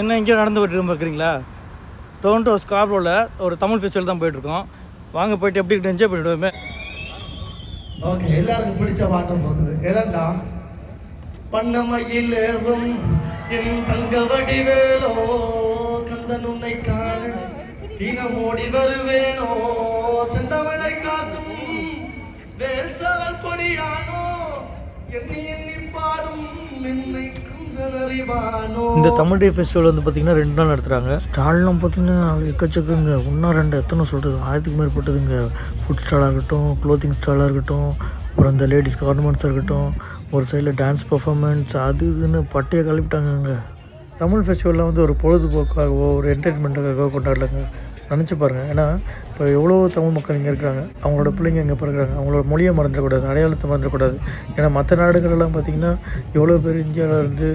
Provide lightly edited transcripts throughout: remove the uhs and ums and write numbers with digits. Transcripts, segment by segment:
என்ன இங்கே நடந்து போய்ட்டு பார்க்குறீங்களா? டொரண்டோ ஸ்கார்பரோவில் ஒரு தமிழ் ஃபெஸ்டிவல் தான் போயிட்டுருக்கோம். வாங்க போயிட்டு எப்படி இருக்கு என்ஜாய் பண்ணிவிடுவோமே. ஓகே, எல்லாருக்கும் பிடிச்ச பாட்டம் போகுது. எதாண்டா பண்ணமையில் ஏறும் என் தங்க வடிவேலோ கந்தன் உன்னை காண தினமோடி வருவேனோ செந்தவளை காக்கும் வேல் சவல் கொடியானோ எண்ணி எண்ணி பாடும் என்னை இந்த தமிழ் டே ஃபெஸ்டிவல் வந்து பார்த்திங்கன்னா 2 நாள் நடத்துகிறாங்க. ஸ்டால்லாம் பார்த்திங்கன்னா எக்கச்சக்கங்க, ஒன்றா 2 எத்தனை சொல்கிறது, 1000க்கு மேற்பட்டதுங்க. ஃபுட் ஸ்டாலாக இருக்கட்டும், க்ளோத்திங் ஸ்டாலாக இருக்கட்டும், அப்புறம் இந்த லேடிஸ்க்கு ஆர்னமெண்ட்ஸாக இருக்கட்டும், ஒரு சைடில் டான்ஸ் பர்ஃபார்மன்ஸ் அது இதுன்னு பட்டையை கழிப்பிட்டாங்கங்க. தமிழ் ஃபெஸ்டிவலில் வந்து ஒரு பொழுதுபோக்காகவோ ஒரு என்டர்டெயின்மெண்ட்டுக்காகவோ கொண்டாடலைங்க. நினச்சி பாருங்கள். ஏன்னா இப்போ எவ்வளோ தமிழ் மக்கள் இங்கே இருக்கிறாங்க, அவங்களோட பிள்ளைங்க இங்கே பிறகுறாங்க. அவங்களோட மொழியை மறந்துடக்கூடாது, அடையாளத்தை மறந்துடக்கூடாது. ஏன்னா மற்ற நாடுகளெல்லாம் பார்த்திங்கன்னா எவ்வளோ பேர் இந்தியாவில் இருந்து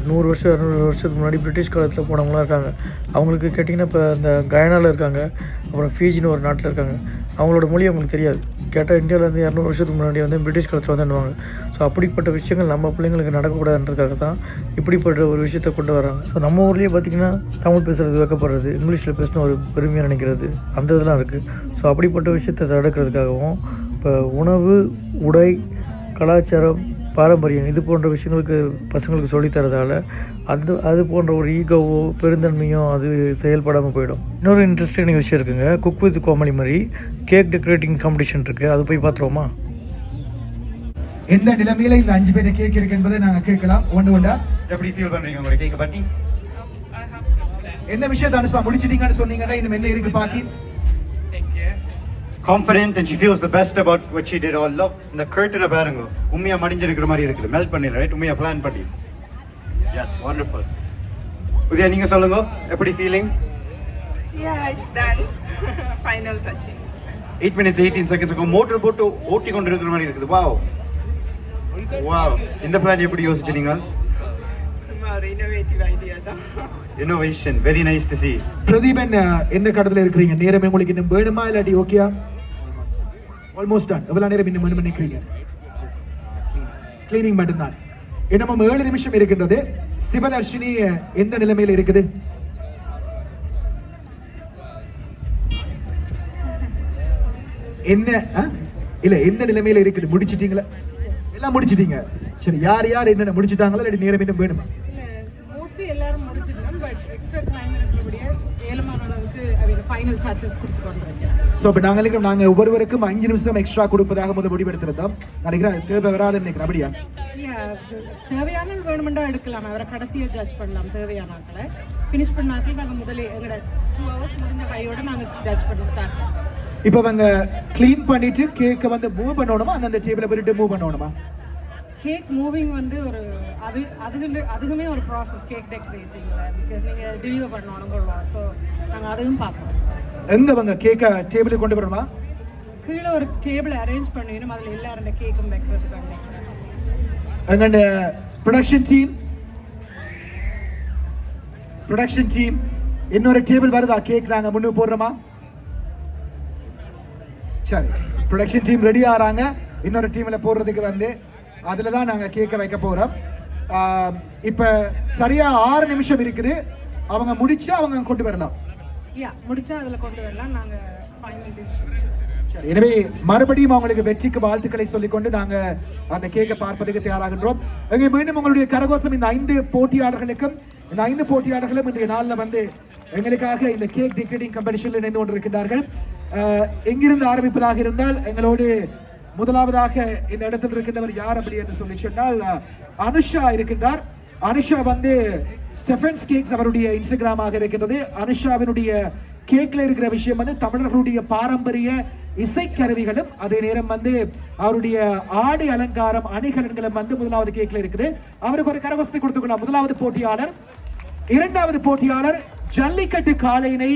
100 வருஷம் 200 வருஷத்துக்கு முன்னாடி பிரிட்டிஷ் காலத்தில் போனவங்களாம் இருக்காங்க. அவங்களுக்கு கேட்டிங்கன்னா இப்போ இந்த கயானாவில் இருக்காங்க, அப்புறம் ஃபீஜின்னு ஒரு நாட்டில் இருக்காங்க. அவங்களோட மொழி அவங்களுக்கு தெரியாது. கேட்டால் இந்தியாவிலேருந்து 200 வருஷத்துக்கு முன்னாடி வந்து பிரிட்டிஷ் காலத்தில் வந்துடுவாங்க. ஸோ அப்படிப்பட்ட விஷயங்கள் நம்ம பிள்ளைங்களுக்கு நடக்கக்கூடாதுன்றதுக்காக தான் இப்படிப்பட்ட ஒரு விஷயத்தை கொண்டு வராங்க. ஸோ நம்ம ஊர்லேயே பார்த்திங்கன்னா தமிழ் பேசுகிறது வைக்கப்படுறது, இங்கிலீஷில் பேசணும் ஒரு பெருமையாக நினைக்கிறது, அந்த இதெல்லாம் இருக்குது. ஸோ அப்படிப்பட்ட விஷயத்தை தடுக்கிறதுக்காகவும் இப்போ உணவு, உடை, கலாச்சாரம், பாரம்பரியம் இது போன்ற விஷயங்களுக்கு பசங்களுக்கு சொல்லித்தரதால் அது போன்ற ஒரு ஈகோவோ பெருந்தன்மையோ அது செயல்படாமல் போயிடும். இன்னொரு இன்ட்ரெஸ்டிங் விஷயம் இருக்குங்க. குக் வித் கோமலி மாதிரி கேக் டெக்கரேட்டிங் காம்படிஷன் இருக்குது. அது போய் பார்த்துருவோமா? எந்த நிலைமையில இந்த 5 பேர் கேக் இருக்கு என்பதை நாங்கள் கேட்கலாம். ஒன்று எப்படி ஃபீல் பண்ணுறீங்க உங்களை கேக்கை பற்றி? என்ன விஷயத்தை அனுசா முடிச்சிட்டீங்கன்னு சொன்னீங்கன்னா இன்னும் என்ன இருக்கு பாக்கி? Confident and she feels the best about what she did. All love இந்த curtain பாருங்க, உண்மையா மடிஞ்சிருக்கிற மாதிரி இருக்குது. மெல்ட் பண்ணிடல, ரைட்? உண்மையா பிளான் பண்ணி. Yes, wonderful. உதயா, நீங்க சொல்லுங்க, எப்படி feeling? Yeah, it's done. Final touching. 8 minutes 18 seconds motor போட்டு ஓட்டி கொண்டு இருக்கிற மாதிரி இருக்குது. Wow wow. இந்த பிளான் எப்படி யோசிச்சீங்க? சும்மா ஒரு இன்னோவேட்டிவ் ஐடியா தான். Innovation, very nice to see. Pradeepan, எந்த கடத்துல இருக்கிறீங்க? நேரம் உங்களுக்கு இன்னும் வேணுமா இல்லாட்டி ஓகேயா? Almost done. எவ்வளவு நேரம் இன்னும் வேணும்னு நினைக்கிறீங்க? கிளீனிங் மட்டும்தான். இன்னமும் 7 நிமிஷம் இருக்கின்றது. சிவதர்ஷினி எந்த நிலைமையில இருக்குது? என்ன இல்ல எந்த நிலைமையில இருக்குது? முடிச்சிட்டீங்களா? எல்லாம் முடிச்சிட்டீங்க. சரி, யார் யார் என்னென்ன முடிச்சிட்டாங்களா இல்லாட்டி நேரம் இன்னும் வேணுமா? மோஸ்ட்லி எல்லாரும் முடிச்சிட்டோம். பட் எக்ஸ்ட்ரா டைம் இருக்கிறபடியே ஏலமானவங்களுக்கு அவங்க ஃபைனல் டச்சஸ் கொடுத்துருக்காங்க. சோ இப்போ நாங்க ஒவ்வொருவருக்கும் 5 நிமிஷம் எக்ஸ்ட்ரா கொடுப்பதாக முதல் முடிவெடுத்திருந்தோம். நினைக்கிறேன் தேவை வராதுன்னு நினைக்கிறேன். அப்படியா? தேவையான வேணுமெண்டா எடுக்கலாம். அவரை கடைசியா ஜட்ஜ் பண்ணலாம். தேவையான ஆட்களை ஃபினிஷ் பண்ண ஆட்கள் நாங்கள் முதலே எங்களோட 2 hours முடிஞ்ச கையோட நாங்கள் ஜட்ஜ் பண்ண ஸ்டார்ட் பண்ணுவோம். இப்போ அவங்க க்ளீன் பண்ணிட்டு கேக்கை வந்து மூவ் பண்ணணுமா, அந்த டேபிளை போயிட்டு மூவ் பண்ணணுமா? கேக் மூவிங் வந்து ஒரு அதுக்குமே ஒரு ப்ராசஸ் கேக் டெக்கரேட்டிங்ல. பிகாஸ் நீங்கள் டெலிவர் பண்ணணும் கொள்வோம். ஸோ நாங்கள் அதையும் பார்ப்போம். எங்க அவங்க கேக்கை டேபிளுக்கு கொண்டு வரணுமா? கீழே ஒரு டேபிள் அரேஞ்ச் பண்ணிடணும். அதில் எல்லாரும் கேக்கும் வைக்கிறதுக்கு எங்கண்ட ப்ரொடக்ஷன் டீம் இன்னொரு டேபிள் வருதா? கேக் நாங்கள் முன்னு போடுறோமா? சரி, ப்ரொடக்ஷன் டீம் ரெடி ஆகிறாங்க. இன்னொரு டீமில் போடுறதுக்கு வந்து அதில் தான் நாங்கள் கேட்க வைக்க போகிறோம். இப்போ சரியா 6 நிமிஷம் இருக்குது. அவங்க முடிச்சா அவங்க கொண்டு வரலாம். முடிச்சா அதில் கொண்டு வரலாம். நாங்கள் ஃபைனல் டிசிஷன். சரி, எனவே மறுபடியும் அவங்களுக்கு வெற்றிக்கு வாழ்த்துக்களை சொல்லிக்கொண்டு நாங்கள் அந்த கேக்கை பார்ப்பதற்கு தயாராகின்றோம். அங்கே மீண்டும் உங்களுடைய கரகோஷம் இந்த 5 போட்டியாளர்களுக்கும். இந்த 5 போட்டியாளர்களும் இன்றைய நாளில் வந்து எங்களுக்காக இந்த கேக் டெக்கரேட்டிங் காம்படிஷனில் இணைந்து கொண்டிருக்கின்றார்கள். எங்கிருந்து ஆரம்பிப்பதாக இருந்தால் எங்களோடு முதலாவதாக இந்த இடத்தில் இருக்கின்றவர் யார் அப்படி என்று சொல்லி சொன்னால் அனுஷா இருக்கின்றார். அனுஷா வந்து ஸ்டெஃபன்ஸ் கேக்ஸ் அவருடைய இன்ஸ்டாகிராமாக இருக்கின்றது. அனுஷாவினுடைய கேக்ல இருக்கிற விஷயம் வந்து தமிழர்களுடைய பாரம்பரிய இசைக்கருவிகளும் அதே நேரம் வந்து அவருடைய ஆடை அலங்காரம் அணிகலன்களும் வந்து முதலாவது கேக்ல இருக்குது. அவருக்கு ஒரு கரகோஷத்தை கொடுத்துக்கலாம். முதலாவது போட்டியாளர். இரண்டாவது போட்டியாளர் ஜல்லிக்கட்டு காளையினை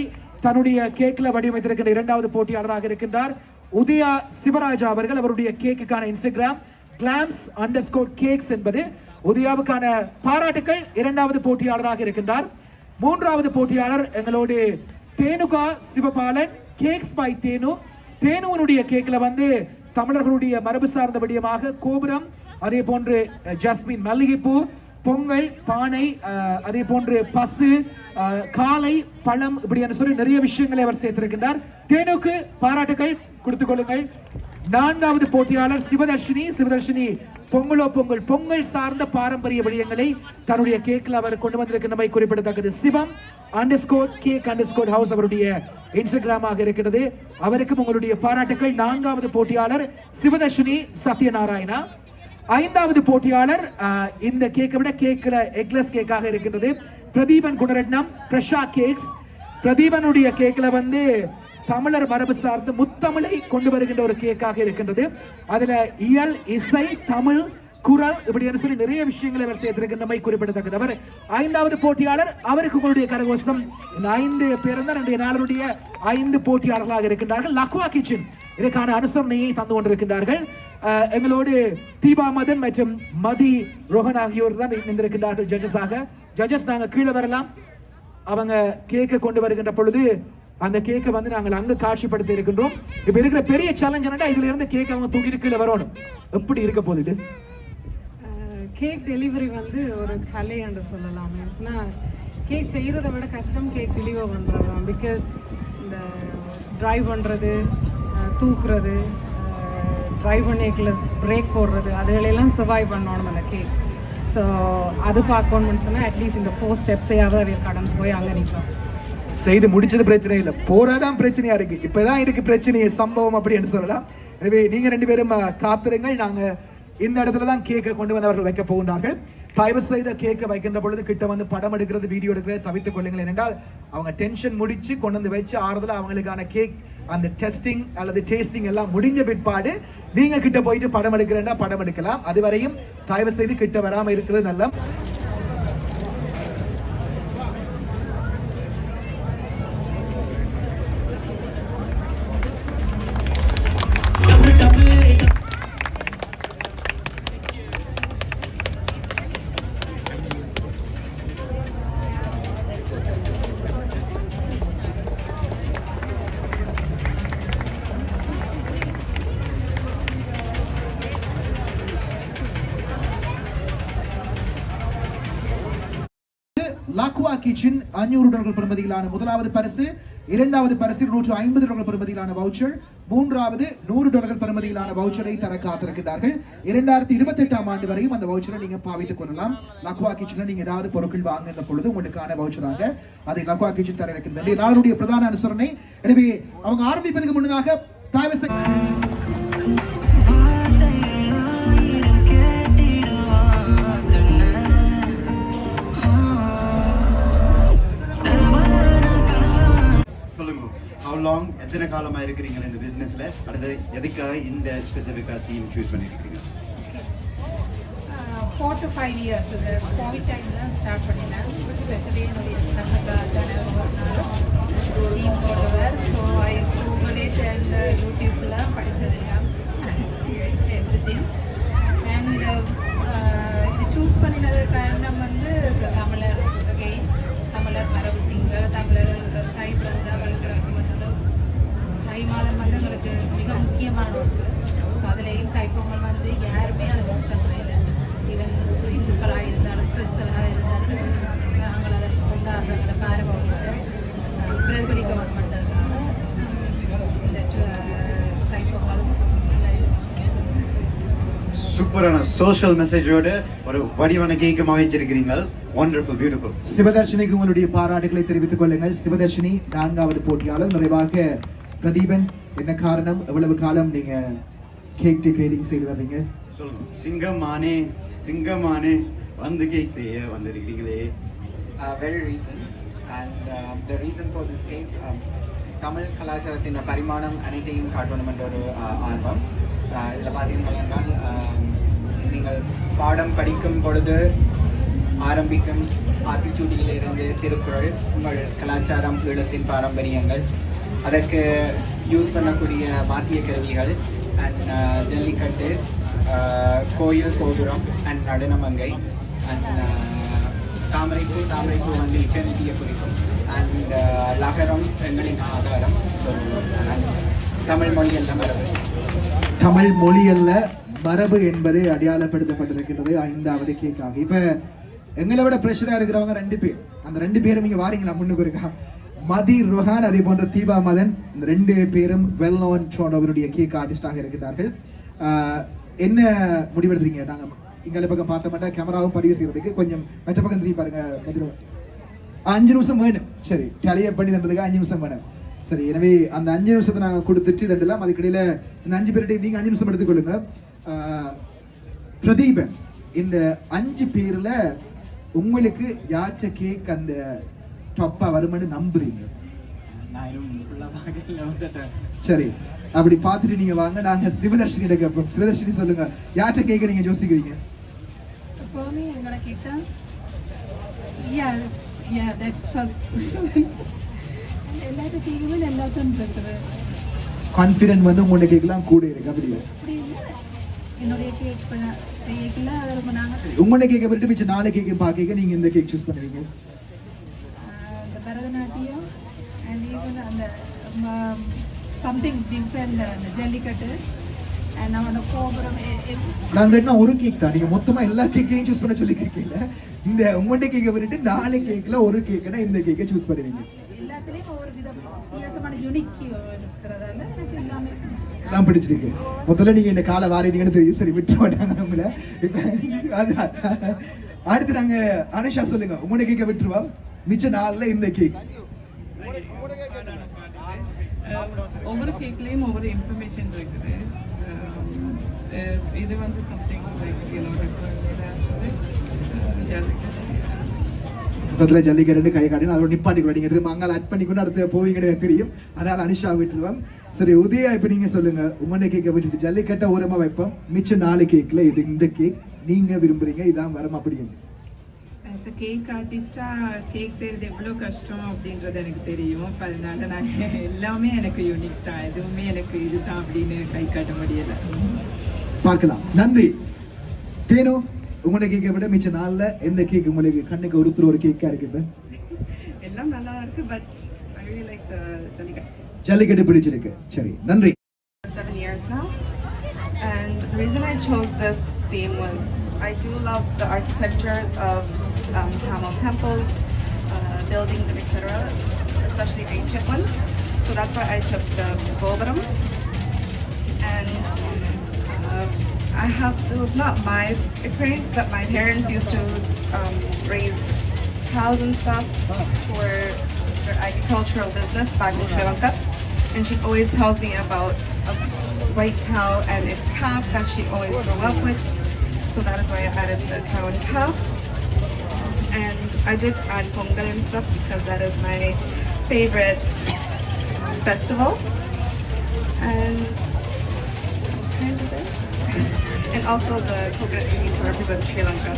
தன்னுடைய கேக்ல வடிவமைத்திருக்கின்ற இரண்டாவது போட்டியாளராக இருக்கின்றார் உதயா சிவராஜா அவர்கள். அவருடைய கேக்குக்கான இன்ஸ்டாகிராம் glams_cakes என்பது உதயாவுக்கான பாராட்டுக்கள். இரண்டாவது போட்டியாளராக இருக்கின்றார். மூன்றாவது போட்டியாளர் எங்களோடு தேனுகா சிவபாலன், கேக்ஸ் பை தேனு. தேனுவனுடைய கேக்ல வந்து தமிழர்களுடைய மரபு சார்ந்த விடயமாக கோபுரம், அதே போன்று ஜஸ்மின் மல்லிகைப்பூ, பொங்கல், பானை, அதே போன்று பசு, காலை, பழம் இப்படியான சொல்லி நிறைய விஷயங்களை அவர் சேர்த்திருக்கின்றார். தேனுக்கு பாராட்டுகள் கொடுத்துக் கொள்ளுங்கள். 4வது போட்டியாளர் சிவதர்ஷினி பொங்கலோ பொங்கல், பொங்கல் சார்ந்த பாரம்பரிய விடயங்களை தன்னுடைய கேக்ல அவர் கொண்டு வந்திருக்கின்றமை குறிப்பிடத்தக்கது. சிவம் _cake_house அவருடைய இன்ஸ்டாகிராமாக இருக்கிறது. அவருக்கும் உங்களுடைய பாராட்டுகள். 4வது போட்டியாளர் சிவதர்ஷினி சத்யநாராயணா. 5வது போட்டியாளர் இந்த கேக்கை விட கேக்ல எக்லெஸ் கேக்காக இருக்கின்றது. பிரதீபன் குணரட்னம், பிரஷா கேக்ஸ். பிரதீபனுடைய கேக்ல வந்து தமிழர் மரபு சார்ந்து முத்தமிழை கொண்டு வருகின்ற ஒரு கேக்காக இருக்கின்றது. அதுல இயல், இசை, தமிழ், குரல் இப்படின்னு சொல்லி நிறைய விஷயங்களை அவர் சேர்த்திருக்கின்றமை குறிப்பிடத்தக்கது. அவர் 5வது போட்டியாளர். அவருக்கு உங்களுடைய கரகோஷம். இந்த 5 பேரும் தான் இன்றைய நாளுடைய 5 போட்டியாளர்களாக இருக்கின்றார்கள். லக்வா கிச்சன் இதற்கான அனுசரணையை தந்து கொண்டிருக்கின்றார்கள். எங்களோடு தீபா மதன் மற்றும் மதி ரோஹன் ஆகியோர் தான் இருந்திருக்கின்றார்கள் ஜட்ஜஸாக. ஜட்ஜஸ் நாங்க கீழே வரலாம். அவங்க கேக்கை கொண்டு வருகின்ற பொழுது அந்த கேக்கை வந்து நாங்கள் அங்க காட்சிப்படுத்தி இருக்கின்றோம். இப்ப இருக்கிற பெரிய சேலஞ்ச் என்னன்னா இதுல இருந்து கேக் அவங்க தூக்கி கீழே வரணும். எப்படி இருக்க போகுது இது? கேக் டெலிவரி வந்து ஒரு கலை என்று சொல்லலாம். ஏன்னா கேக் செய்கிறத விட கஷ்டம் கேக் டெலிவர் பண்ணுறது தான். பிகாஸ் இந்த ட்ரைவ் பண்ணுறது, தூக்குறது, ட்ரைவ் பண்ணிக்கல பிரேக் போடுறது, அதுகளெல்லாம் சர்வைவ் பண்ணணும் அந்த கேக். ஸோ அது பார்க்கணும்னு சொன்னால் அட்லீஸ்ட் இந்த 4 ஸ்டெப்ஸையாவது அதை கடந்து போய் அங்கே நிற்கும். செய்து முடிச்சது பிரச்சனை இல்லை, போறதான் பிரச்சனையா இருக்கு. இப்பதான் இதுக்கு பிரச்சனையை சம்பவம் அப்படின்னு சொல்லலாம். எனவே நீங்க 2 பேரும் காத்திருங்கள். நாங்க இந்த இடத்துல தான் கேக்கை கொண்டு வந்து அவர்கள் வைக்க போகின்றார்கள். தயவு செய்த கேக்கை வைக்கின்ற பொழுது கிட்ட வந்து படம் எடுக்கிறது, வீடியோ எடுக்கிறது தவித்துக் கொள்ளுங்கள். ஏனென்றால் அவங்க டென்ஷன் முடிச்சு கொண்டு வந்து வச்சு ஆறுதல அவங்களுக்கான கேக் அந்த டெஸ்டிங் அல்லது டேஸ்டிங் எல்லாம் முடிஞ்ச பிற்பாடு நீங்க கிட்ட போயிட்டு படம் எடுக்கிறேன்னா படம் எடுக்கலாம். அதுவரையும் தயவு செய்து கிட்ட வராம இருக்கிறது நல்ல. லாக்வா கிச்சன் $500 பெறுமதியிலான 1வது பரிசு, 2வது பரிசு $150 பெறுமதியிலான வவுச்சர், 3வது $100 பெறுமதியிலான வவுச்சரை தர காத்திருக்கிறார்கள். 2028ஆம் ஆண்டு வரையும் அந்த வவுச்சரை நீங்க பாவித்துக் கொள்ளலாம். லாக்வா கிச்சன்ல நீங்க ஏதாவது பொருட்கள் வாங்குகின்ற பொழுது உங்களுக்கான வவுச்சராக அதை லாக்வா கிச்சன் தர இருக்கின்றது. நாளுடைய பிரதான அனுசரணை. எனவே அவங்க ஆரம்பிப்பதற்கு முன்னதாக தயவு செய்து how long எத்தனை காலமா இருக்கீங்க இந்த பிசினஸ்ல? அடுத்து எதுக்காக இந்த ஸ்பெசிஃபிக்கா தீம் சூஸ் பண்ணிருக்கீங்க? 4 to 5 years இந்த கோவிட் டைம்ல ஸ்டார்ட் பண்ணினேன். ஸ்பெஷலி என்னுடைய ஸ்டார்ட்அப் டீம் போடுவார். So I Google it and யூடியூப்ல படித்ததெல்லாம் எவ்ரிதிங். அண்ட் இது சூஸ் பண்ணினது காரணம் வந்து தமிழர் அகெயின் தமிழர் மரபு திங்கள், தமிழர்கள் தை பிறந்தா வளர்க்குறாங்க. தை மாதம் வந்து எங்களுக்கு மிக முக்கியமான ஒன்று. ஸோ அதுலேயும் தைப்பொங்கல் வந்து யாருமே அதை மிஸ் பண்ணுறது. ஈவன் இந்துக்களாக இருந்தாலும் கிறிஸ்தவராக இருந்தாலும் நாங்கள் அதை கொண்டாடுற பாரம்பரியத்தை பிரதிபலிக்க பண்ணுறதுக்காக இந்த தைப்பொங்கல் சூப்பரான சோஷியல் மெசேஜோட ஒரு வடிவான கேக்கம் அமைச்சிருக்கிறீங்க. Wonderful, beautiful. சிவதர்ஷினிக்கு உங்களுடைய பாராட்டுகளை தெரிவித்துக் கொள்ளுங்கள். சிவதர்ஷினி 4வது போட்டியாளர். நிறைவாக பிரதீபன், என்ன காரணம், எவ்வளவு காலம் நீங்க கேக் டெக்கரேட்டிங் செய்து வர்றீங்க? சொல்லுங்க. சிங்கமானே வந்து கேக் செய்ய வந்திருக்கீங்களே. Very recent, and the reason for this cake, Tamil கலாச்சாரத்தின் பரிமாணம் அனைத்தையும் காட்டணும் என்ற ஒரு ஆர்வம். இதில் பார்த்தீர்கள் என்றால் நீங்கள் பாடம் படிக்கும் பொழுது ஆரம்பிக்கும் ஆத்திச்சூடியிலிருந்து திருக்குறள், உங்கள் கலாச்சாரம், ஈழத்தின் பாரம்பரியங்கள், அதற்கு யூஸ் பண்ணக்கூடிய வாத்திய கருவிகள் அண்ட் ஜல்லிக்கட்டு, கோயில் கோபுரம் அண்ட் நடனமங்கை அண்ட் தாமரைப்பூ வந்து இட்டர்னிட்டியை குறிக்கும் அண்ட் லகரம் எங்களின் ஆதாரம். ஸோ தமிழ் மொழி அல்ல மரபு. தமிழ் மொழி அல்ல மரபு என்பது அடையாளப்படுத்தப்பட்டிருக்கிறது 5வது கேக்காக. இப்ப எங்களை விட ப்ரெஷரா இருக்கிறவங்க 2 பேர். அந்த 2 பேரும் இங்க வாரீங்களா முன்னுக்கு இருக்கா? மதி ருஹான் அதே போன்ற தீபா மதன், இந்த 2 பேரும் வெல் நோன் டொரண்டோவினுடைய கேக் ஆர்டிஸ்டாக இருக்கிறார்கள். என்ன முடிவெடுத்துறீங்க? நாங்க இங்கே பக்கம் பார்த்த மாட்டா கேமராவும் பதிவு செய்யறதுக்கு கொஞ்சம் மற்ற பக்கம் திரும்பி பாருங்க. 5 நிமிஷம் வேணும். சரி, டேலியை பண்ணி தந்ததுக்கு 5 நிமிஷம் வேணும். சரி, எனவே அந்த 5 நிமிஷத்தை நாங்கள் கொடுத்துட்டு தண்டலாம். அதுக்கிடையில இந்த 5 பேர்கிட்ட நீங்க 5 நிமிஷம் எடுத்துக்கொள்ளுங்க. பிரதீபன், இந்த 5 பேர்ல உங்களுக்கு யாச்ச கேக் அந்த டாப்பா வருமானு நம்புறீங்க? சரி, அப்படி பார்த்துட்டு நீங்க வாங்க. நாங்க சிவதர்ஷினி கேட்போம். சிவதர்ஷினி சொல்லுங்க, யாச்ச கேக்க நீங்க யோசிக்கிறீங்க? எப்பவுமே எங்களோட கேட்டா yeah that's first எல்லாரும் கேக்குமே எல்லாத்தையும் இருக்குது. கான்ஃபிடென்ட் வந்து உங்களோட கேக்கலாம் கூட இருக்கு அப்படியே. அப்படி இல்ல, என்னுடைய கேக் செய்யல அது ரொம்ப நாங்க உங்களோட கேக்க விட்டு மிச்ச 4 கேக்க பாக்க நீங்க இந்த கேக் சூஸ் பண்ணுவீங்க? the Bharatanatyam and even அந்த something different the jallikattu and அவனோட கோபுரம். நாங்க என்ன ஒரு கேக் தான், நீங்க மொத்தமா எல்லா கேக்கையும் சூஸ் பண்ண சொல்லி கேக்கல. இந்த உங்களோட கேக்க விட்டு 4 கேக்ல ஒரு கேக்னா இந்த கேக்கை சூஸ் பண்ணுவீங்க? எல்லாத்துலயும் ஒவ்வொரு விதமான யூனிக் இருக்கிறதால எனக்கு எல்லாமே எல்லாம் பிடிச்சிருக்கு. முதல்ல நீங்க இந்த காலை வாரிட்டீங்கன்னு தெரியும். சரி, விட்டு மாட்டாங்க உங்களை. அடுத்து நாங்க அனுஷா சொல்லுங்க, உங்களோட கேக்க விட்டுருவா, மிச்ச 4ல இந்த கேக். ஒவ்வொரு கேக்லேயும் ஒவ்வொரு இன்ஃபர்மேஷன் இருக்குது. இது வந்து சம்திங் மொத்தத்துல ஜல்லிக்கட்டு கை காட்டி அதோட நிப்பாட்டிக்கூட நீங்க திரும்ப அங்கே ஆட் பண்ணிக்கொண்டு அடுத்து போவீங்கன்னு தெரியும். அதனால அனுஷா விட்டுருவோம். சரி, உதயா இப்ப நீங்க சொல்லுங்க, உங்களோட கேக்கை விட்டுட்டு ஜல்லிக்கட்டை ஓரமா வைப்போம், மிச்சம் 4 கேக்ல இது இந்த கேக் நீங்க விரும்புறீங்க, இதான் வரும் அப்படின்னு. ஆஸ் அ கேக் ஆர்டிஸ்டா கேக் செய்யறது எவ்வளோ கஷ்டம் அப்படின்றது எனக்கு தெரியும். அதனால நான் எல்லாமே எனக்கு யூனிக் தான், எதுவுமே எனக்கு இதுதான் அப்படின்னு கை காட்ட முடியல. பார்க்கலாம். நன்றி. தேனு, உங்களோட கேக்கை விட மிச்ச 4ல எந்த கேக் உங்களுக்கு கண்ணுக்கு ஒருத்தர் ஒரு கேக்கா இருக்கு? இப்ப எல்லாம் நல்லா இருக்கு, but I really like the jallikattu. Jallikattu பிடிச்சிருக்கு. சரி, நன்றி. 7 years now, and the reason I chose this theme was I do love the architecture of Tamil temples, buildings, and etc., especially ancient ones. So that's why I took the Gopuram. And it was not my experience, but my parents used to raise cows and stuff for their agricultural business back in Sri Lanka. And she always tells me about a white cow and its calf that she always grew up with. So that is why I added the cow and calf. And I did add Pongal and stuff because that is my favorite festival. And that's kind of it. And also the coconut tree to represent Sri Lanka.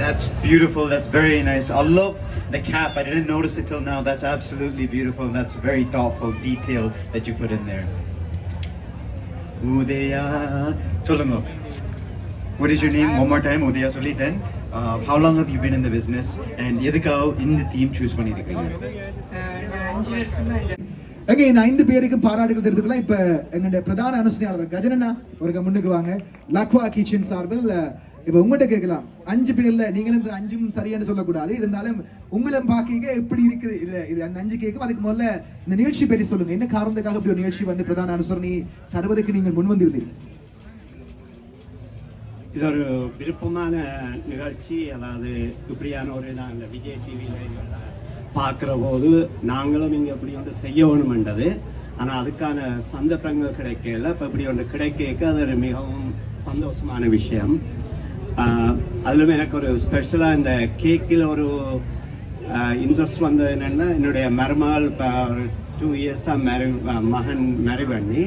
That's beautiful. That's very nice. I love the cap. I didn't notice it till now. That's absolutely beautiful. That's very thoughtful detail that you put in there. Udaya. Cholungo. What is your name? One more time. Udaya Soli. Then, how long have you been in the business? And எதுக்காக இந்த theme choose பண்ணிருக்கீங்க? 5 வருஷமா இந்த எங்க இந்த 5 பேருக்கும் பாராட்டுகள் தெரிவித்துக்கலாம். இப்ப எங்களுடைய பிரதான அனுசரணையாளர் கஜனண்ணா ஒரு முன்னுக்கு வாங்க. லக்வா கிச்சன் சார்பில் இப்ப உங்கள்கிட்ட கேட்கலாம், 5 பேர்ல நீங்களும் 5ம் சரியானு சொல்லக்கூடாது, இருந்தாலும் உங்களும் பாக்கீங்க எப்படி இருக்குது இது அந்த 5 கேக்கும். அதுக்கு முதல்ல இந்த நிகழ்ச்சி பற்றி சொல்லுங்க, என்ன காரணத்துக்காக இப்படி ஒரு நிகழ்ச்சி வந்து பிரதான அனுசரணை தருவதற்கு நீங்கள் முன் வந்திருந்தீர்கள்? இது ஒரு விருப்பமான நிகழ்ச்சி. அதாவது இப்படியான ஒரு நாங்கள் விஜய் டிவியில் பார்க்குற போது நாங்களும் இங்கே இப்படி ஒன்று செய்யணுமென்றது. ஆனால் அதுக்கான சந்தர்ப்பங்கள் கிடைக்கல. இப்போ இப்படி ஒன்று கிடைக்க அது ஒரு மிகவும் சந்தோஷமான விஷயம். அதிலும் எனக்கு ஒரு ஸ்பெஷலாக இந்த கேக்கில் ஒரு இன்ட்ரெஸ்ட் வந்தது என்னென்னா, என்னுடைய மருமகள் இப்போ ஒரு 2 இயர்ஸ் தான் மகன் மேரி பண்ணி,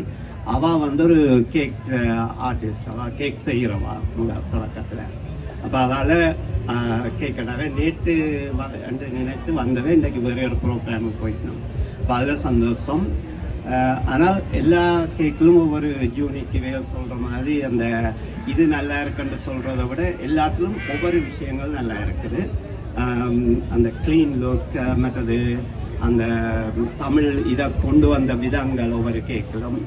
அவள் வந்து ஒரு கேக் ஆர்டிஸ்ட், அவள் கேக் செய்கிறவா தொடக்கத்தில். அப்போ அதால் கேட்கறாங்க. நேற்று என்று நினைத்து வந்தவே இன்றைக்கு வேறு ஒரு ப்ரோக்ராமுக்கு போயிட்டோம். அப்போ அதில் சந்தோஷம். ஆனால் எல்லா கேக்கிலும் ஒவ்வொரு யூனிக் வேலை சொல்கிற மாதிரி அந்த இது நல்லா இருக்குன்னு சொல்கிறத விட எல்லாத்திலும் ஒவ்வொரு விஷயங்கள் நல்லா இருக்குது. அந்த க்ளீன் லுக், மற்றது அந்த தமிழ் இதை கொண்டு வந்த விதங்கள் ஒவ்வொரு கேக்கிலும்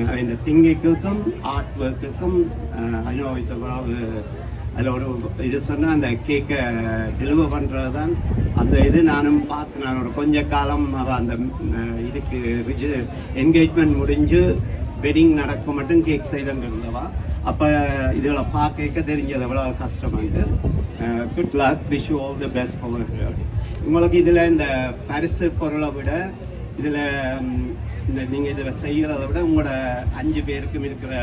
അതിൻ്റെ திங்கிங்க்கும் ஆர்ட் ஒர்க்குக்கும் ஐநோவிஸ் அதில் ஒரு இது சொன்னால் அந்த கேக்கை டெலிவர் பண்ணுறது தான் அந்த இது நானும் பார்த்து நான் ஒரு கொஞ்ச காலம் அந்த இதுக்கு என்கேஜ்மெண்ட் முடிஞ்சு வெட்டிங் நடக்க மட்டும் கேக் செய்தங்க இருந்தவா அப்போ இதில் பார்க்க தெரிஞ்சது எவ்வளோ கஷ்டமாட்டு good luck wish you all the best for உங்களுக்கு இதில் இந்த பரிசு பொருளை விட இதில் இந்த நீங்கள் இதில் செய்கிறத விட உங்களோட 5 பேருக்கும் இருக்கிற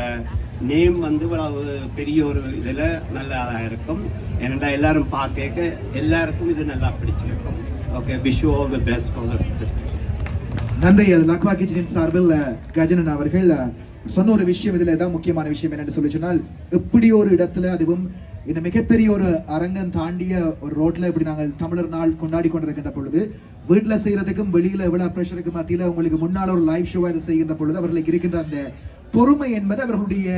நேம் வந்து இவ்வளவு பெரிய ஒரு இதில் நல்லதாக இருக்கும் ஏன்னா எல்லாரும் பார்க்க எல்லாருக்கும் இது நல்லா பிடிச்சிருக்கும் okay wish you all the best for the நன்றி. அது லக்வா கிச்சனின் சார்பில் கஜனன் அவர்கள் சொன்ன ஒரு விஷயம் இதுல தான் முக்கியமான விஷயம் என்னன்னு சொல்லி சொன்னால் இப்படி ஒரு இடத்துல அதுவும் இந்த மிகப்பெரிய ஒரு அரங்கம் தாண்டிய ஒரு ரோட்ல இப்படி நாங்கள் தமிழர் நாள் கொண்டாடி கொண்டிருக்கின்ற பொழுது வீட்டுல செய்யறதுக்கும் வெளியில எவ்வளவு ப்ரெஷருக்கு மத்தியில உங்களுக்கு முன்னால் ஒரு லைவ் ஷோவா இதை செய்கின்ற பொழுது அவர்களுக்கு இருக்கின்ற அந்த பொறுமை என்பது அவர்களுடைய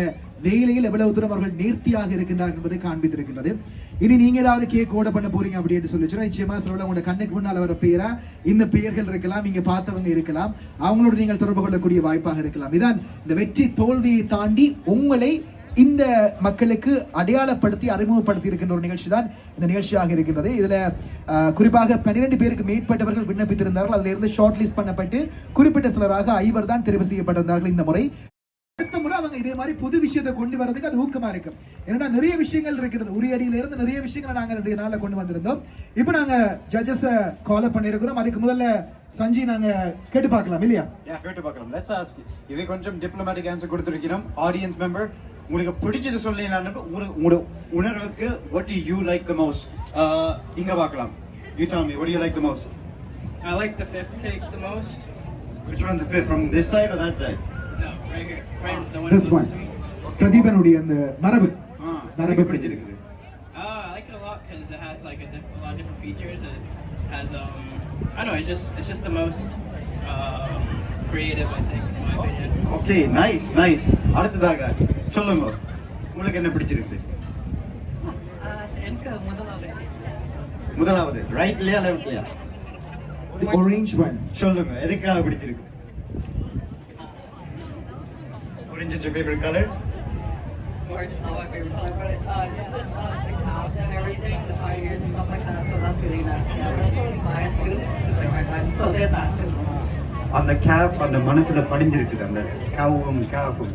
வேலையில் எவ்வளவு தூரம் அவர்கள் நேர்த்தியாக இருக்கின்றார்கள் என்பதை காண்பித்திருக்கின்றது. இனி நீங்க ஏதாவது கேக் ஓட பண்ண போறீங்க அப்படின்னு சொல்லி நிச்சயமா சொல்ல உங்களோட கண்ணுக்கு முன்னால் வர பெயரா இந்த பெயர்கள் இருக்கலாம், இங்க பார்த்தவங்க இருக்கலாம், அவங்களோட நீங்கள் தொடர்பு கொள்ளக்கூடிய வாய்ப்பாக இருக்கலாம். இதான் இந்த வெற்றி தோல்வியை தாண்டி உங்களை இந்த மக்களுக்கு அடையாளப்படுத்தி அறிமுகப்படுத்தி இருக்கின்ற ஒரு நிகழ்ச்சி தான் இந்த நிகழ்ச்சியாக இருக்கின்றது. இதுல குறிப்பாக 12 பேருக்கு மேற்பட்டவர்கள் விண்ணப்பித்திருந்தார்கள். அதுல இருந்து ஷார்ட் லிஸ்ட் பண்ணப்பட்டு குறிப்பிட்ட சிலராக 5 தான் தெரிவு செய்யப்பட்டிருந்தார்கள். இந்த முறை அடுத்த முறை அவங்க இதே மாதிரி புது விஷயத்தை கொண்டு வரதுக்கு அது ஊக்கமா இருக்கும். ஏன்னா நிறைய விஷயங்கள் இருக்கிறது, உரியடியில இருந்து நிறைய விஷயங்களை நாங்க நாள்ல கொண்டு வந்திருந்தோம். இப்போ நாங்க ஜட்ஜஸ் கால் பண்ணிருக்கிறோம். அதுக்கு முதல்ல சஞ்சி நாங்க கேட்டு பார்க்கலாம் இல்லையா? கேட்டு பார்க்கலாம். Let's ask. இது கொஞ்சம் டிப்ளமேட்டிக் ஆன்சர் கொடுத்திருக்கிறோம். ஆடியன்ஸ் மெம்பர் உங்களுக்கு பிடிச்சது சொல்லலாம். உங்களோட உணர்வுக்கு what do you like the most? இங்க பார்க்கலாம். You tell me, what do you like the most? I like the 5th cake the most. Which one's the fifth, from this side or that side? No, right here. Right, the one This one. பிரதீபனுடைய அந்த மரபு மரபு பிடிச்சிருக்குது. I like it a lot because it has like a lot of different features. It has I don't know, it's just the most creative, I think, in my opinion. Okay, nice. அடுத்ததாக சொல்லுங்க, உங்களுக்கு என்ன பிடிச்சிருக்கு? எனக்கு முதலாவது ரைட்லயா லெஃப்ட்லயா? the orange one. சொல்லுங்க, எதுக்காக பிடிச்சிருக்கு? Orange is your favorite color? Orange is not my favorite color, but it's just the clouds and everything, the fires and stuff like that, so that's really nice. Yeah, but I'm totally biased too, like my friend, so there's that too. அந்த gap அந்த மனசுல படிஞ்சிருக்குது. அந்த கேவும்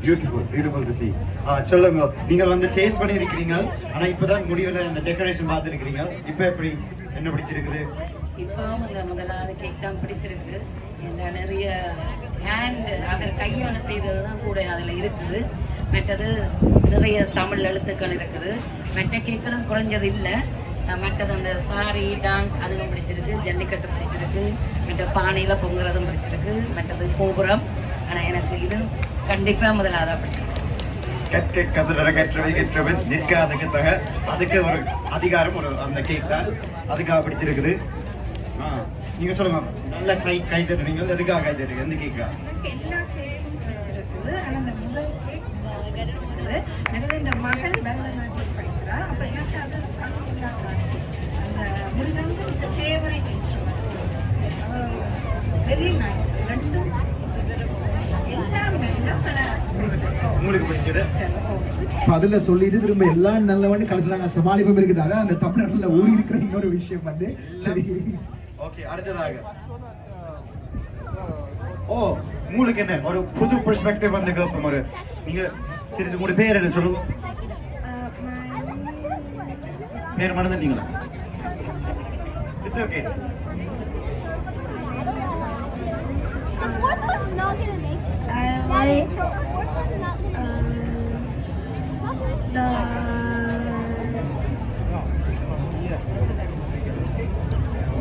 beautiful to see. சொல்லுங்க, நீங்க வந்து taste பண்ணி இருக்கீங்க, ஆனா இப்பதான் முடிவுல அந்த டெக்கரேஷன் பார்த்துருக்கீங்க. இப்போ எப்படி, என்ன பிடிச்சிருக்குது? இப்போவும் அந்த முதலாவது கேக் தான் பிடிச்சிருக்கு. நிறைய ஹேண்ட் அதை கையால் செய்தது தான் கூட அதில் இருக்குது. மற்றது நிறைய தமிழ் எழுத்துக்கள் இருக்குது. மற்ற கேக்கெல்லாம் குறைஞ்சது இல்லை. மற்றது அந்த சாரி டான்ஸ் அதுவும் பிடிச்சிருக்கு. ஜல்லிக்கட்டு பிடிச்சிருக்கு. மற்ற பானையில் பொங்குறதும் பிடிச்சிருக்கு. மற்றது கோபுரம். ஆனால் எனக்கு இது கண்டிப்பாக முதலாதான் பிடிச்சிருக்கு. கற்றவன் நிற்காதுக்கு தக அதுக்கு ஒரு அதிகாரம் ஒரு அந்த கேக் தான் அதுக்காக பிடிச்சிருக்குது. நீங்க சொல்லுங்க, நல்ல கை தட்டுறீங்க, எதுக்காக கை தட்டுறீங்க? எந்த கேக்கா? எல்லா கேக்ஸும் பிடிச்சிருக்குது. ஆனால் அந்த முதல் கேக் கிடைச்சிருக்குது. எனக்கு இந்த மகள் பரதநாட்டியம் படிக்கிறா. அப்போ எனக்கு அது காட்சி அந்த மிருதம் ஃபேவரட் இன்ஸ்ட்ருமெண்ட். Very nice. ரெண்டும் உங்களுக்கு பிடிச்சது அதுல சொல்லிட்டு திரும்ப எல்லாம் நல்லவன்னு கடைசியில சமாளிப்பம் இருக்குது. அதான் அந்த தமிழர்ல ஊறி இருக்கிற இன்னொரு விஷயம் வந்து சரி. ஓகே, அடுத்ததாக உங்களுக்கு என்ன ஒரு புது பெர்ஸ்பெக்டிவ் வந்து கேட்போம். ஒரு நீங்க சரி, உங்களுடைய பேர் என்ன சொல்லுங்க? பேர் மறந்துட்டீங்களா? It's okay.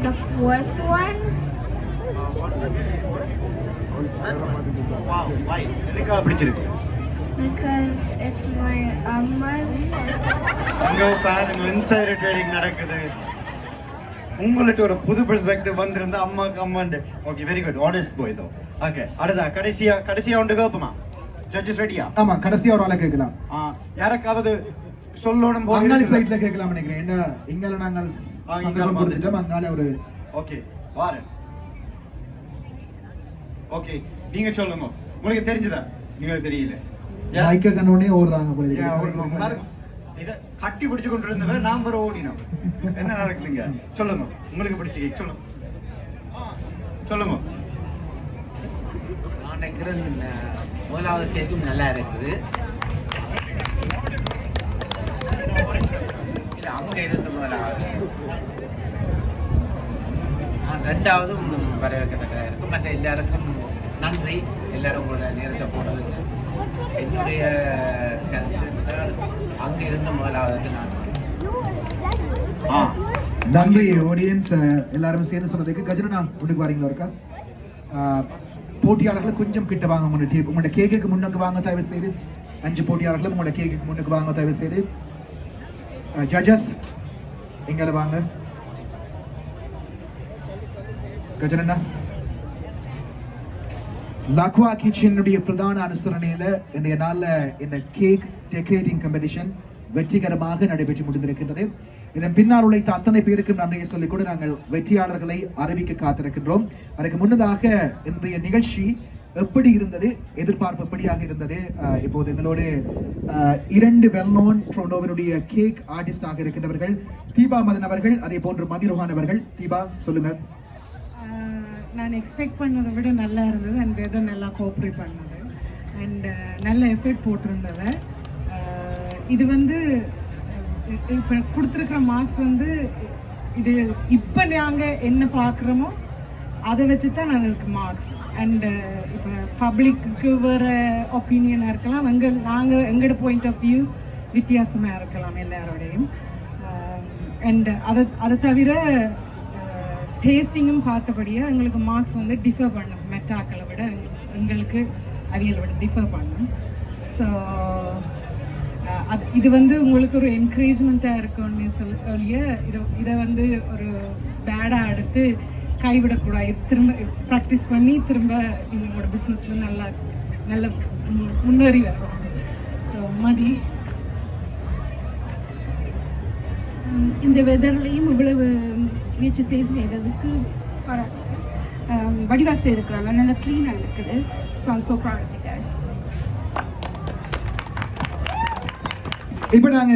The fourth one? Wow, why? எதுக்காக பிடிச்சிருக்கு? Because it's my amma's. அங்க பாருங்க, இன்சைடர் ட்ரேடிங் நடக்குது. உங்களுக்கு ஒரு புது பெர்ஸ்பெக்டிவ் வந்திருந்தா அம்மாக்கு அம்மாண்டு. ஓகே, வெரி குட், ஆனஸ்ட் பாய் தோ. ஓகே, அடுத்தா கடைசியா ஒன்று கேட்போமா? ஜட்ஜஸ் ரெடியா? ஆமா, கடைசியா ஒரு ஆளை கேட்கலாம். யாருக்காவது சொல்லணும் போது அங்காளி சைட்ல கேட்கலாம் நினைக்கிறேன். என்ன இங்கல நாங்கள் சந்தர்ப்பம் கொடுத்துட்டோம். அங்காளி ஒரு ஓகே வாரேன். ஓகே, நீங்க சொல்லுங்க, உங்களுக்கு தெரிஞ்சதா? நீங்க தெரியல மைக்க கண்ணோடனே ஓடுறாங்க போல Yeah, இருக்கு. இத கட்டி பிடிச்சு கொண்டு இருந்தவன் நாம் வர ஓடினோம். என்ன நடக்கலீங்க சொல்லுங்க, உங்களுக்கு பிடிச்ச கேக் சொல்லுங்க. சொல்லுங்க. நான் நினைக்கிறேன் முதலாவது கேக்கும் நல்லா இருக்குது. இல்லை அவங்க இருந்த முதலாவது ரெண்டாவதும் வரவேற்கத்தக்கதாக இருக்கும். மற்ற எல்லாருக்கும் நன்றி, எல்லாரும் உங்களோட நேரத்தை போனதுக்கு. என்னுடைய அங்க இருந்த முதலாவது நான் நன்றி ஆடியன்ஸ் எல்லாரும் சேர்ந்து சொன்னதுக்கு. கஜனா முன்னுக்கு வரீங்களா இருக்கா? போட்டியாளர்களை கொஞ்சம் கிட்ட வாங்க, உங்களோட கேக்குக்கு முன்னுக்கு வாங்க தயவு செய்து. 5 போட்டியாளர்களும் உங்களோட கேக்குக்கு முன்னுக்கு வாங்க தயவு செய்து. ஜட்ஜஸ் எங்களை வாங்க. கஜனா லக்வா கிச்சனுடைய பிரதான அனுசரணையில இன்றைய நாள்ல இந்த கேக் டெக்கரேட்டிங் காம்படிஷன் வெற்றிகரமாக நடைபெற்று முடிந்திருக்கின்றது. இதன் பின்னால் உழைத்த அத்தனை பேருக்கும் நன்றியை சொல்லிக் கொண்டு நாங்கள் வெற்றியாளர்களை அறிவிக்க காத்திருக்கின்றோம். அதுக்கு முன்னதாக இன்றைய நிகழ்ச்சி எப்படி இருந்தது, எதிர்பார்ப்பு எப்படியாக இருந்தது? இப்போது எங்களோடு 2 வெல்நோன் டொரண்டோவினுடைய கேக் ஆர்டிஸ்டாக இருக்கின்றவர்கள் தீபா மதன் அவர்கள், அதே போன்று மதிரோஹான் அவர்கள். தீபா சொல்லுங்க. நான் எக்ஸ்பெக்ட் பண்ணதை விட நல்லா இருந்தது. அண்ட் வெதர் நல்லா கோஆப்ரேட் பண்ணது அண்ட் நல்ல எஃபர்ட் போட்டிருந்தவ. இது வந்து இப்போ கொடுத்துருக்குற மார்க்ஸ் வந்து இது இப்போ நாங்கள் என்ன பார்க்குறோமோ அதை வச்சு தான் எனக்கு மார்க்ஸ். அண்டு இப்போ பப்ளிக்கு வேறு ஒப்பீனியனாக இருக்கலாம், நாங்கள் எங்களோட பாயிண்ட் ஆஃப் வியூ வித்தியாசமாக இருக்கலாம் எல்லாரோடையும். அண்ட் அதை தவிர டேஸ்டிங்கும் பார்த்தபடியாக எங்களுக்கு மார்க்ஸ் வந்து டிஃபர் பண்ணும். மெட்டாக்களை விட எங்களுக்கு அவியலை விட டிஃபர் பண்ணும். ஸோ இது வந்து உங்களுக்கு ஒரு என்கரேஜ்மெண்ட்டாக இருக்கும்னு சொல்லிய இதை வந்து ஒரு பேடாக எடுத்து கைவிடக்கூடாது. திரும்ப ப்ராக்டிஸ் பண்ணி திரும்ப உங்களோட பிஸ்னஸில் நல்ல முன்னேறி வரும். ஸோ மடி இந்த வெதர்லையும் இவ்வளவு முயற்சி செய்ததுக்கு வடிவாக செய்திருக்கிறாங்க, நல்லா க்ளீனாக இருக்குது. So I'm so proud of you guys. இப்போ நாங்க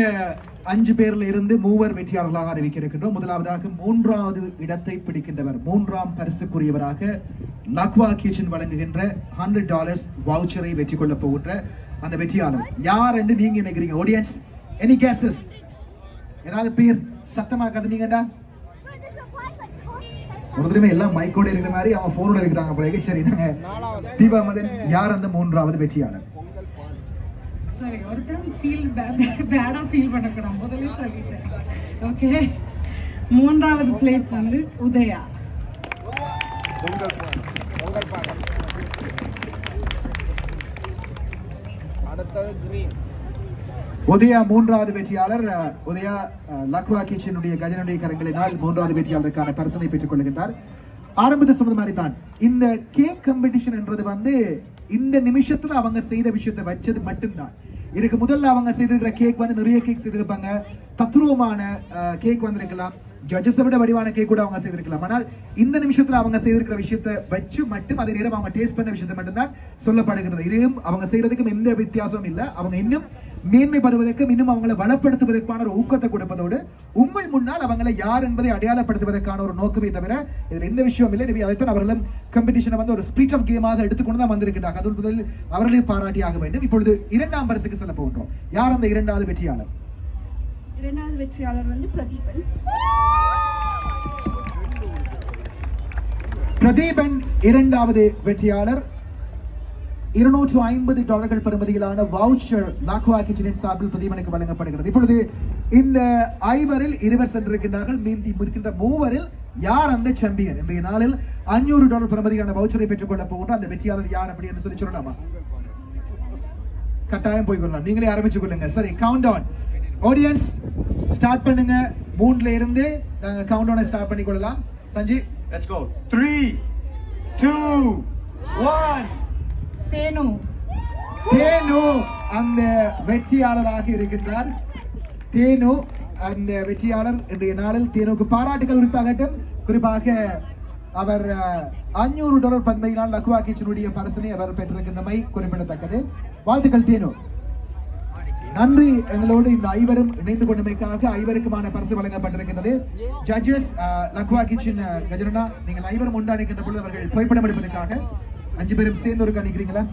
5 பேர்ல இருந்து 3 வெற்றியாளர்களாக அறிவிக்க இருக்கின்றோம். முதலாவதாக 3வது இடத்தை பிடிக்கின்றவர், 3ஆம் பரிசுக்குரியவராக லக்வா கிச்சன் வழங்குகின்ற $100 வவுச்சரை வெற்றி கொள்ள போகின்ற அந்த வெற்றியாளர் யார் என்று நீங்க நினைக்கிறீங்க? Audience, any guesses? ஏதாவது பேர் சத்தமா கத்துனீங்கடா? ஒரு தடவை எல்லாம் மைக்கோட இருக்கிற மாதிரி அவன் போனோட இருக்கிறாங்க போல. சரி, நாங்க தீபா மதன், யார் அந்த 3வது வெற்றியாளர்? சரி, ஒருத்தர் பேடாக ஃபீல் பண்ணக்கூடாது, முதல்ல சொல்லிட்டேன். ஓகே, 3வது பிளேஸ் வந்து உதயா. அடுத்தது கிரீன். உதயா 3வது வெற்றியாளர். உதயா லக்வா கிச்சனுடைய கஜனுடைய கரங்களினால் 3வது வெற்றியாளருக்கான பரிசனை பெற்றுக் கொள்கின்றார். ஆரம்பத்தை சொன்னது மாதிரி தான் இந்த கேக் காம்படிஷன் என்றது வந்து இந்த நிமிஷத்துல அவங்க செய்த விஷயத்தை வச்சது மட்டும்தான். இதுக்கு முதல்ல அவங்க செய்திருக்கிற கேக் வந்து நிறைய கேக் செய்திருப்பாங்க, தத்ரூபமான கேக் வந்திருக்கலாம், ஜட்ஜஸை விட வடிவான கேக் கூட அவங்க செய்திருக்கலாம். ஆனால் இந்த நிமிஷத்துல அவங்க செய்திருக்கிற விஷயத்தை வச்சு மட்டும் அதே நேரம் அவங்க டேஸ்ட் பண்ண விஷயத்தை மட்டும்தான் சொல்லப்படுகிறது. இதையும் அவங்க செய்யறதுக்கும் எந்த வித்தியாசமும் இல்லை. அவங்க இன்னும் மேன்மைப்படுவதற்கும் இன்னும் அவங்களை வளப்படுத்துவதற்கான ஒரு ஊக்கத்தை கொடுப்பதோடு உங்கள் முன்னால் அவங்களை யார் என்பதை அடையாளப்படுத்துவதற்கான ஒரு நோக்கமே தவிர இதில் எந்த விஷயம் இல்லை. எனவே அதைத்தான் அவர்களும் காம்படிஷனை வந்து ஒரு ஸ்பிரிட் ஆஃப் கேமாக எடுத்துக்கொண்டு தான் வந்திருக்கிறார்கள். அது முதலில் அவர்களே பாராட்டியாக வேண்டும். இப்பொழுது 2ஆம் பரிசுக்கு செல்ல போகின்றோம். யார் அந்த 2வது வெற்றியாளர்? 2வது வெற்றியாளர் வந்து பிரதீபன். பிரதீபன் 2வது வெற்றியாளர். $250 பெறுமதியிலான வவுச்சர் லக்வா கிச்சனின் சார்பில் பிரதீபனுக்கு வழங்கப்படுகிறது. இப்பொழுது இந்த 5வரில் 2 சென்றிருக்கின்றார்கள். மீதி இருக்கின்ற 3வரில் யார் அந்த சாம்பியன்? இன்றைய நாளில் $500 பெறுமதியான வவுச்சரை பெற்றுக் கொள்ள போகின்ற அந்த வெற்றியாளர் யார் அப்படி என்று சொல்லி சொல்லலாமா? கட்டாயம் போய் கொள்ளலாம். நீங்களே ஆரம்பிச்சு கொள்ளுங்க. சரி, கவுண்ட் டவுன். ஆடியன்ஸ் ஸ்டார்ட் பண்ணுங்க. 3ல இருந்து நாங்க கவுண்ட் டவுனை ஸ்டார்ட் பண்ணி கொள்ளலாம். Sanjeev, let's go. 3 2 1. தேனு அந்த வெற்றியாளராக இருக்கின்றார். தேனு அந்த வெற்றியாளர். இன்றைய நாளில் தேனுக்கு பாராட்டுகள் உரித்தாகட்டும். குறிப்பாக அவர் $500 பன்மையினால் லக்வா கிச்சனுடைய பரிசனை அவர் பெற்றிருக்கின்றமை குறிப்பிடத்தக்கது. வாழ்த்துக்கள் தேனு. நன்றி. எங்களோடு இந்த ஐவரும் இணைந்து கொண்டமைக்காக ஐவருக்குமான பரிசு வழங்கப்பட்டிருக்கின்றது. ஜட்ஜஸ் லக்வா கிச்சன் கஜனா, நீங்கள் ஐவரும் உண்டானிக்கின்ற பொழுது அவர்கள் புகைப்படம் எடுப்பதற்காக 5 பேரும் சேர்ந்து ஒரு நினைக்கிறீங்களா?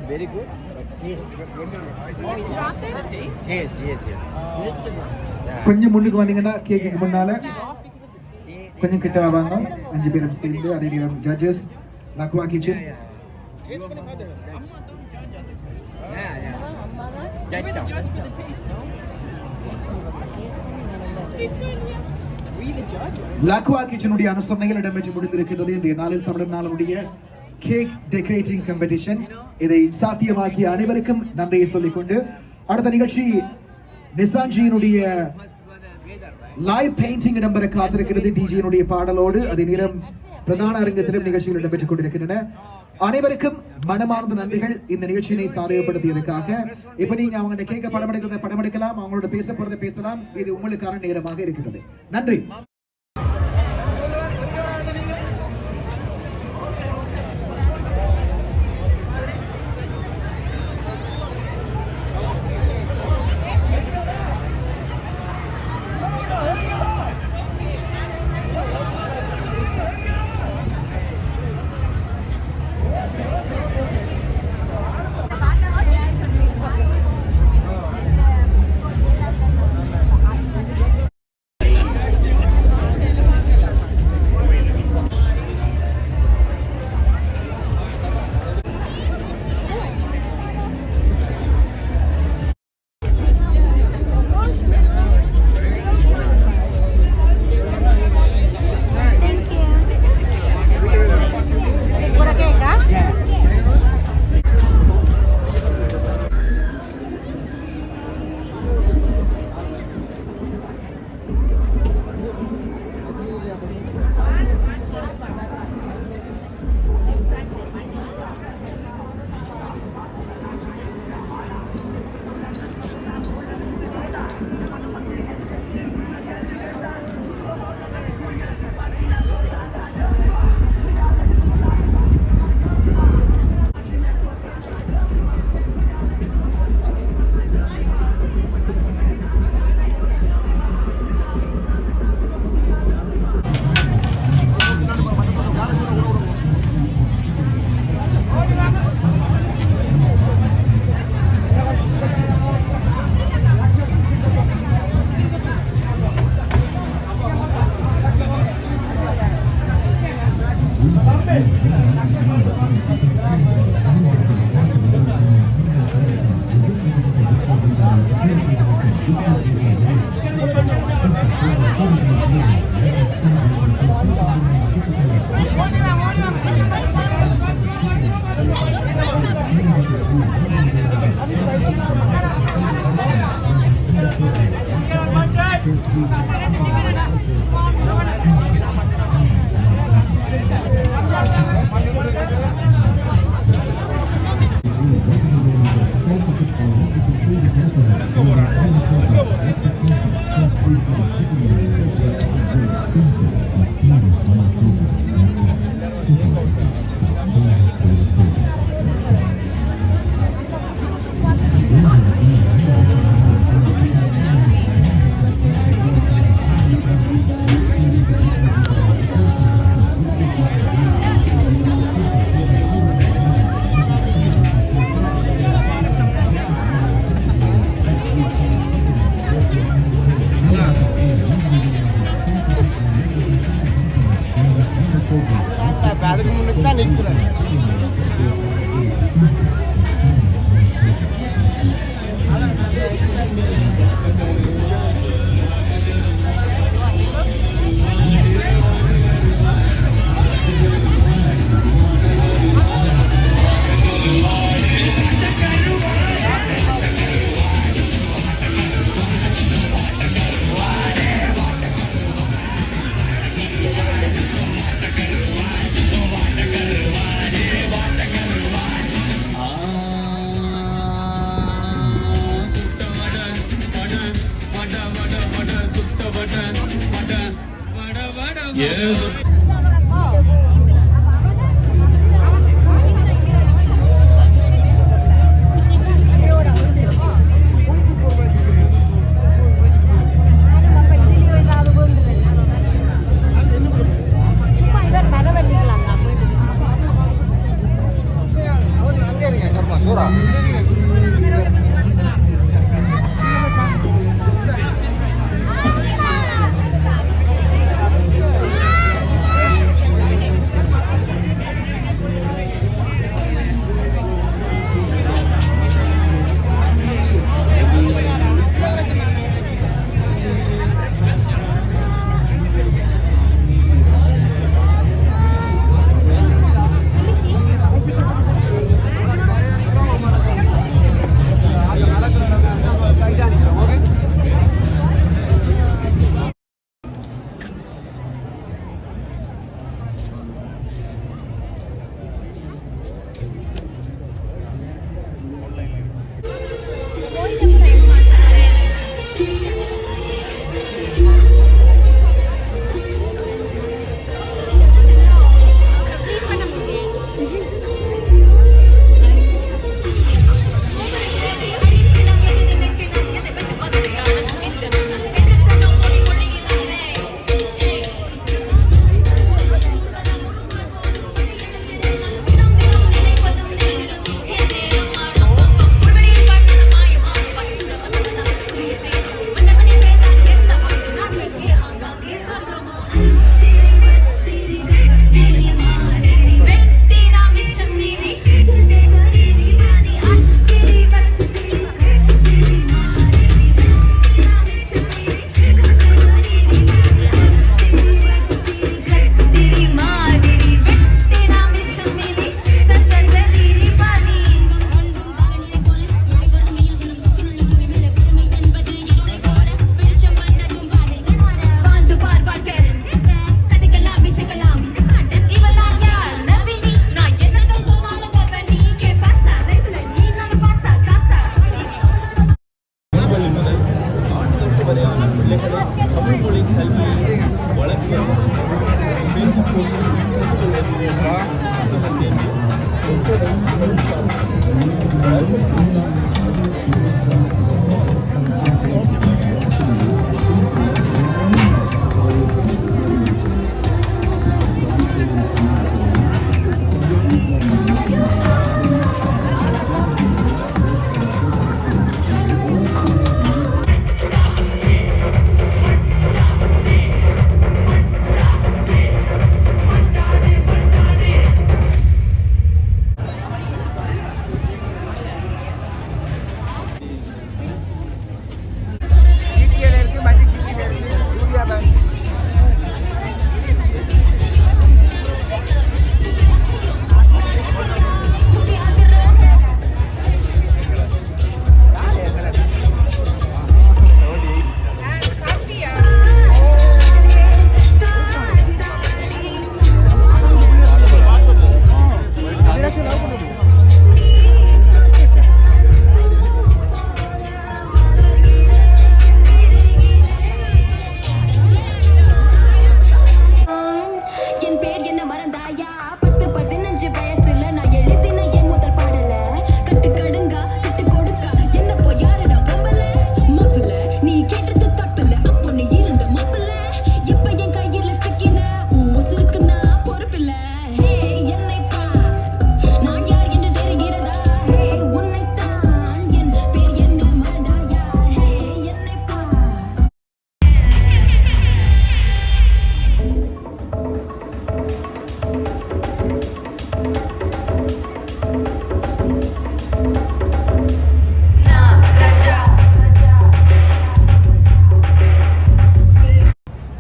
Very good. Taste. Yes. கொஞ்சம் முன்னுக்கு வந்தீங்கன்னா கேக்குக்கு முன்னால கொஞ்சம் கிட்ட வாங்க. 5 பேரும் சேர்ந்து அதே நேரம் ஜட்ஜஸ் லக்வா கிச்சன். லக்வா கிச்சனுடைய அனுசரணைகள் இடம்பெற்று முடிந்திருக்கின்றது. இன்றைய நாளில் தமிழர் நாளுடைய கேக் டெக்கரேட்டிங் காம்படிஷன். இதை சாத்தியமாக்கிய அனைவருக்கும் நன்றியை சொல்லிக்கொண்டு அடுத்த நிகழ்ச்சி நிசான்ஜியினுடைய லைவ் பெயிண்டிங் இடம்பெற காத்திருக்கிறது. டிஜியினுடைய பாடலோடு அதே நேரம் பிரதான அரங்கத்திலும் நிகழ்ச்சிகள் இடம்பெற்றுக் கொண்டிருக்கின்றன. அனைவருக்கும் மனமார்ந்த நன்றிகள் இந்த நிகழ்ச்சியினை சாதகப்படுத்தியதற்காக. இப்ப நீங்க அவங்க கேட்க படம் எடுக்கலாம், அவங்களோட பேச போறதை பேசலாம். இது உங்களுக்கான நேரமாக இருக்கிறது. நன்றி. அதுக்கு முன்னுக்கு தான் நிற்கிறேன்.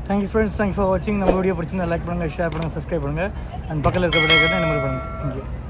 தேங்க்யூ ஃப்ரெண்ட்ஸ், தேங்க்யூ ஃபார் வாட்சிங். நம்ம வீடியோ பிடிச்சிருந்தா லைக் பண்ணுங்கள், ஷேர் பண்ணுங்கள், சப்ஸ்கிரைப் பண்ணுங்கள். அண்ட் பக்கத்தில் இருக்க வீடியோ கேட்டால் இந்த மாதிரி பண்ணுங்கள். தேங்க்யூ.